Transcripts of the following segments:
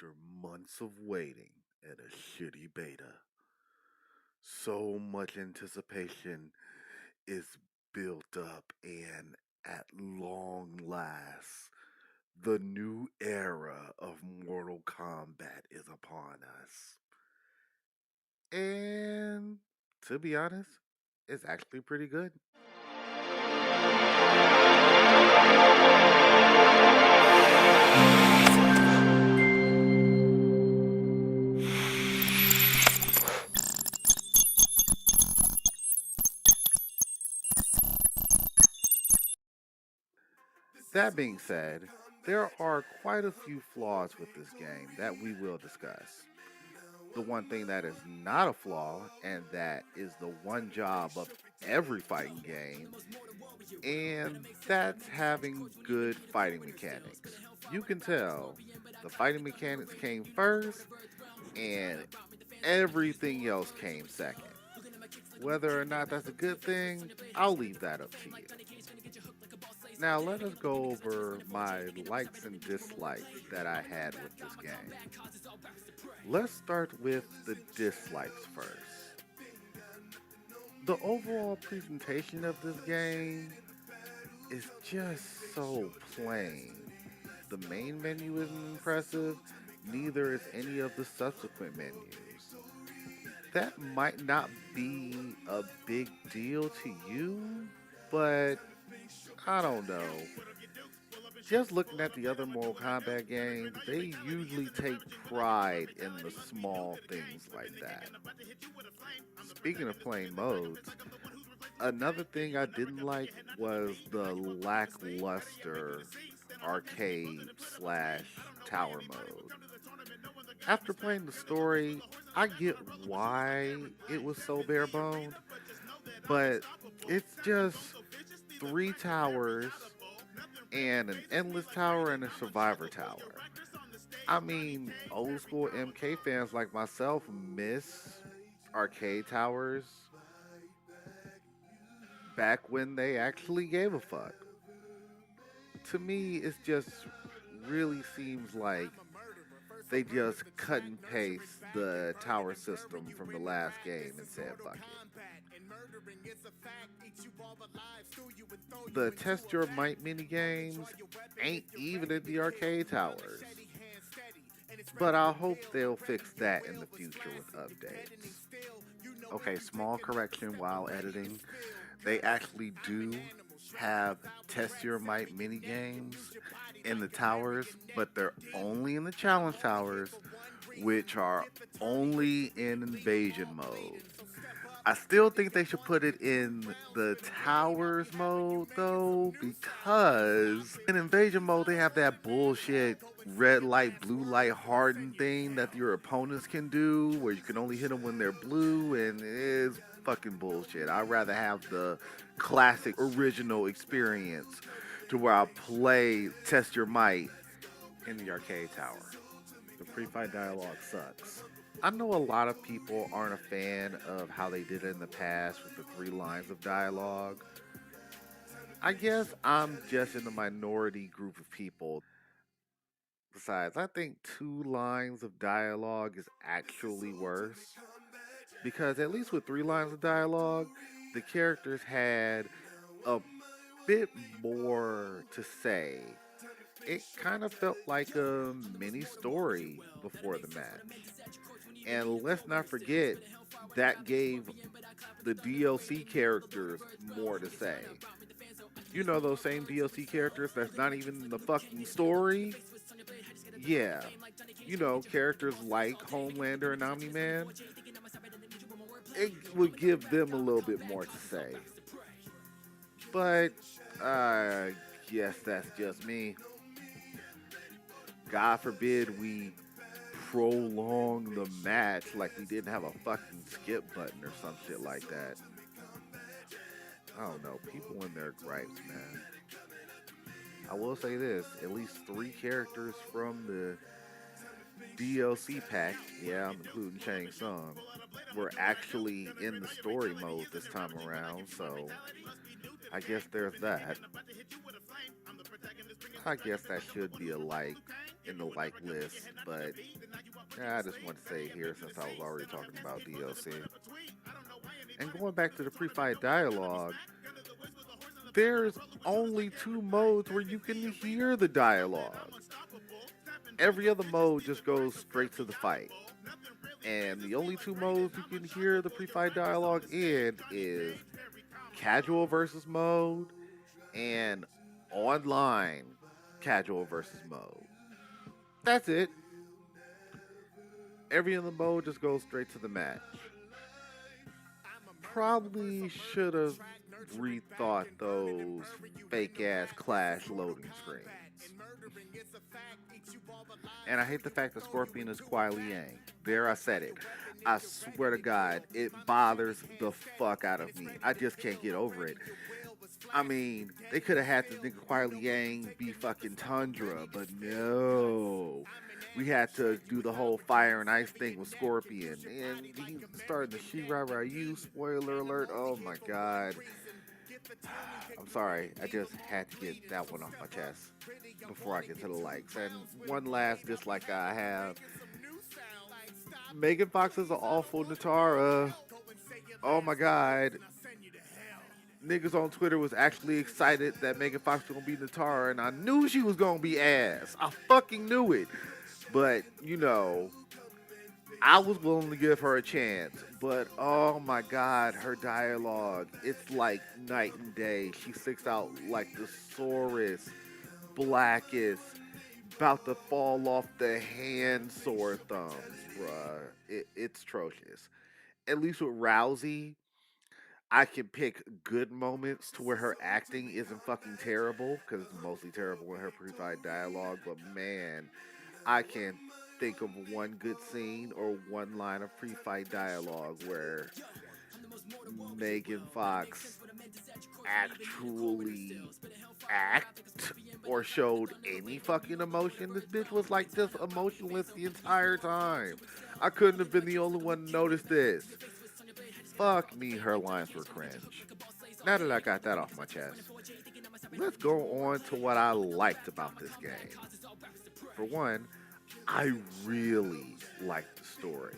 After months of waiting and a shitty beta, so much anticipation is built up, and at long last, the new era of Mortal Kombat is upon us. And to be honest, it's actually pretty good. That being said, there are quite a few flaws with this game that we will discuss. The one thing that is not a flaw, and that is the one job of every fighting game, and that's having good fighting mechanics. You can tell the fighting mechanics came first, and everything else came second. Whether or not that's a good thing, I'll leave that up to you. Now, let us go over my likes and dislikes that I had with this game. Let's start with the dislikes first. The overall presentation of this game is just so plain. The main menu isn't impressive, neither is any of the subsequent menus. That might not be a big deal to you, but I don't know. Just looking at the other Mortal Kombat games, they usually take pride in the small things like that. Speaking of playing modes, another thing I didn't like was the lackluster arcade slash tower mode. After playing the story, I get why it was so bare boned, but it's just three towers and an endless tower and a survivor tower. I mean, old school MK fans like myself miss arcade towers back when they actually gave a fuck. To me, it just really seems like they just cut and paste the tower system from the last game and said fuck it. The test your might mini games ain't even in the arcade towers. But I hope they'll fix that in the future with updates. Okay, small correction while editing. They actually do have test your might mini games in the towers, but they're only in the challenge towers, which are only in invasion mode. I still think they should put it in the towers mode though, because in invasion mode they have that bullshit red light, blue light hardened thing that your opponents can do, where you can only hit them when they're blue, and it's fucking bullshit. I'd rather have the classic original experience to where I play Test Your Might in the arcade tower. The pre-fight dialogue sucks. I know a lot of people aren't a fan of how they did it in the past with the three lines of dialogue. I guess I'm just in the minority group of people. Besides, I think two lines of dialogue is actually worse. Because at least with three lines of dialogue, the characters had a bit more to say. It kind of felt like a mini story before the match. And let's not forget, that gave the DLC characters more to say. You know those same DLC characters that's not even in the fucking story? Yeah. You know, characters like Homelander and Omni Man. It would give them a little bit more to say. But I guess that's just me. God forbid we prolong the match like we didn't have a fucking skip button or some shit like that. I don't know. People and their gripes, man. I will say this: at least three characters from the DLC pack, yeah, I'm including Chang Sung, were actually in the story mode this time around. So I guess there's that. I guess that should be a like. in the like list, but yeah, I just want to say here since I was already talking about DLC. And going back to the pre-fight dialogue, there's only two modes where you can hear the dialogue. Every other mode just goes straight to the fight. And the only two modes you can hear the pre-fight dialogue in is casual versus mode and online casual versus mode. That's it. Every other mode just goes straight to the match. Probably should have rethought those fake ass Clash loading screens. And I hate the fact that Scorpion is quietly Yang. There, I said it. I swear to God, it bothers the fuck out of me. I just can't get over it. I mean, they could have had this nigga Quietly Yang be fucking Tundra, but no. We had to do the whole fire and ice thing with Scorpion. And he started the Shirai Ryu, spoiler alert. Oh my god. I'm sorry, I just had to get that one off my chest before I get to the likes. And one last dislike I have. Megan Fox is an awful Natara. Oh my god. Niggas on Twitter was actually excited that Megan Fox was gonna be Natara, and I knew she was gonna be ass. I fucking knew it. But, I was willing to give her a chance. But oh my god, her dialogue, it's like night and day. She sticks out like the sorest, blackest, about to fall off the hand sore thumbs, bruh. It's atrocious. At least with Rousey, I can pick good moments to where her acting isn't fucking terrible, because it's mostly terrible in her pre-fight dialogue. But man, I can't think of one good scene or one line of pre-fight dialogue where Megan Fox actually act or showed any fucking emotion. This bitch was like just emotionless the entire time. I couldn't have been the only one to notice this. Fuck me, her lines were cringe. Now that I got that off my chest, let's go on to what I liked about this game. For one, I really liked the story.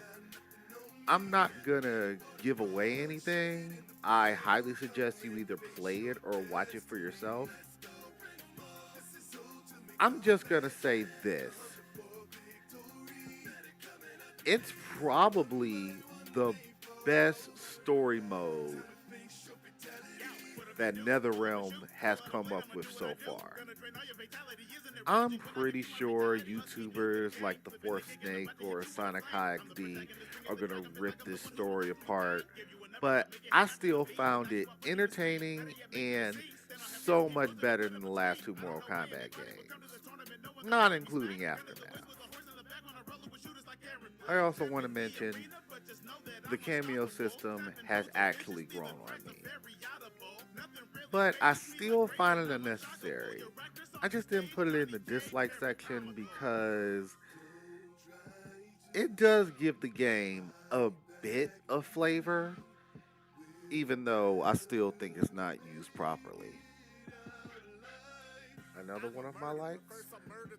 I'm not gonna give away anything. I highly suggest you either play it or watch it for yourself. I'm just gonna say this. It's probably the best story mode that NetherRealm has come up with so far. I'm pretty sure YouTubers like the Fourth Snake or Sonic High XD are gonna rip this story apart, but I still found it entertaining and so much better than the last two Mortal Kombat games, not including Aftermath. I also want to mention the cameo system has actually grown on me, but I still find it unnecessary. I just didn't put it in the dislike section because it does give the game a bit of flavor, even though I still think it's not used properly. Another one of my likes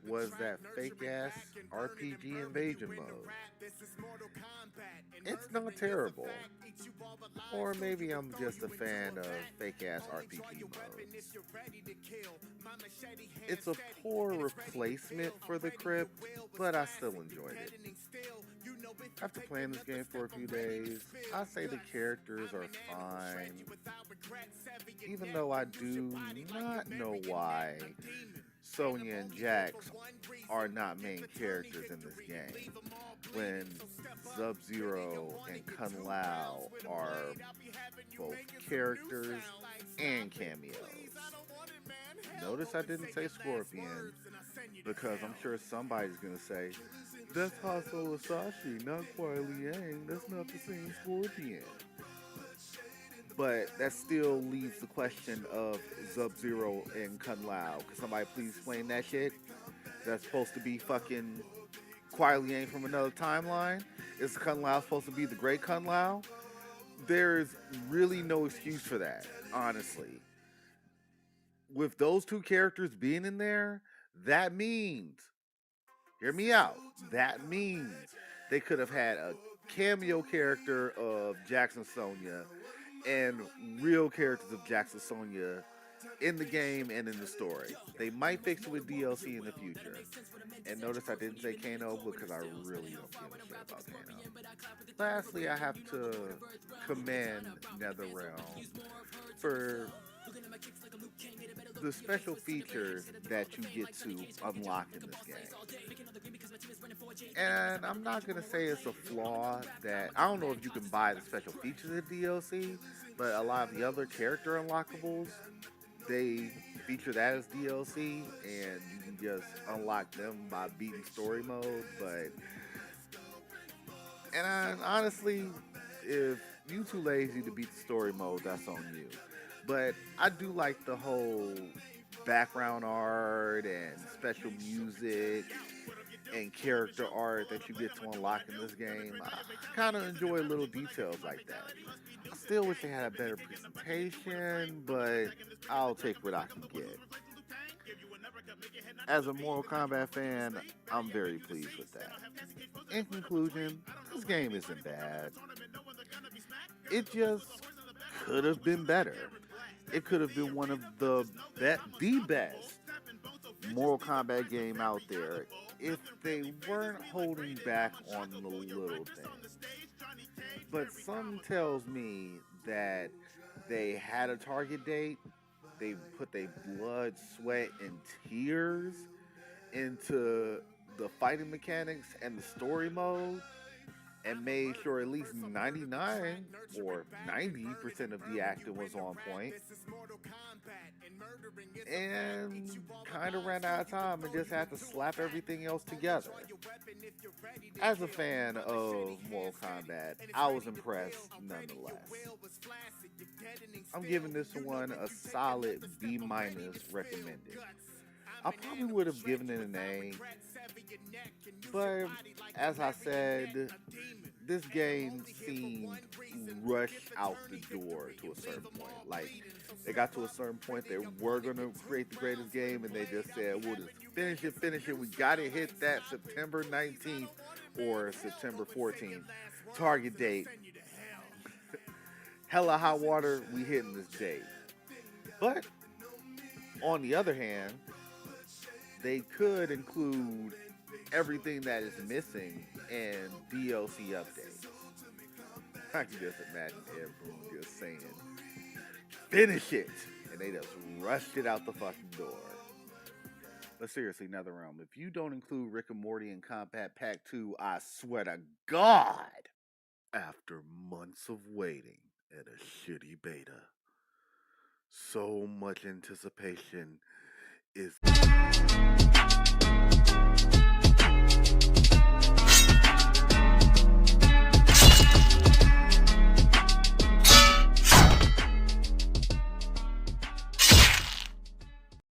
was that fake ass RPG invasion mode. It's not terrible. Or maybe I'm just a fan of fake ass RPG modes. It's a poor replacement for the crypt, but I still enjoyed it. After playing this game for a few days, I say the characters are fine, even though I do not know why Sonya and Jax are not main characters in this game, when Sub Zero and Kun Lao are both characters and cameos. Notice I didn't say Scorpion, because I'm sure somebody's gonna say, that's Haso Asashi, not Kuai Liang. That's not the same Scorpion. But that still leaves the question of Sub Zero and Kun Lao. Could somebody please explain that shit? That's supposed to be fucking Kuai Liang from another timeline? Is Kun Lao supposed to be the great Kun Lao? There's really no excuse for that, honestly. With those two characters being in there, that means Hear me out. That means they could have had a cameo character of Jackson Sonya and real characters of Jackson Sonya in the game and in the story. They might fix it with DLC in the future. And notice I didn't say Kano because I really don't give a shit about Kano. Lastly, I have to commend NetherRealm for the special features that you get to unlock in this game. And I'm not gonna say it's a flaw that I don't know if you can buy the special features in DLC, but a lot of the other character unlockables, they feature that as DLC, and you can just unlock them by beating story mode. Honestly, if you too lazy to beat the story mode, that's on you. But I do like the whole background art and special music and character art that you get to unlock in this game. I kind of enjoy little details like that. I still wish they had a better presentation, but I'll take what I can get. As a Mortal Kombat fan, I'm very pleased with that. In conclusion, this game isn't bad. It just could have been better. It could have been one of the best Mortal Kombat game out there if they weren't holding back on the little things. But something tells me that they had a target date, they put their blood, sweat, and tears into the fighting mechanics and the story mode, and made sure at least 99 or 90% of the acting was on point, and kind of ran out of time and just had to slap everything else together. As a fan of Mortal Kombat, I was impressed nonetheless. I'm giving this one a solid B minus recommended. I probably would have given it an A, but as I said, this game seemed rushed out the door to a certain point. Like, they got to a certain point, they were going to create the greatest game, and they just said, we'll just finish it. We got to hit that September 19th or September 14th target date. Hella hot water, we hitting this date. But, on the other hand, they could include everything that is missing in DLC updates. I can just imagine everyone just saying, finish it! And they just rushed it out the fucking door. But seriously, NetherRealm, if you don't include Rick and Morty in Kombat Pack 2, I swear to God, after months of waiting and a shitty beta, so much anticipation is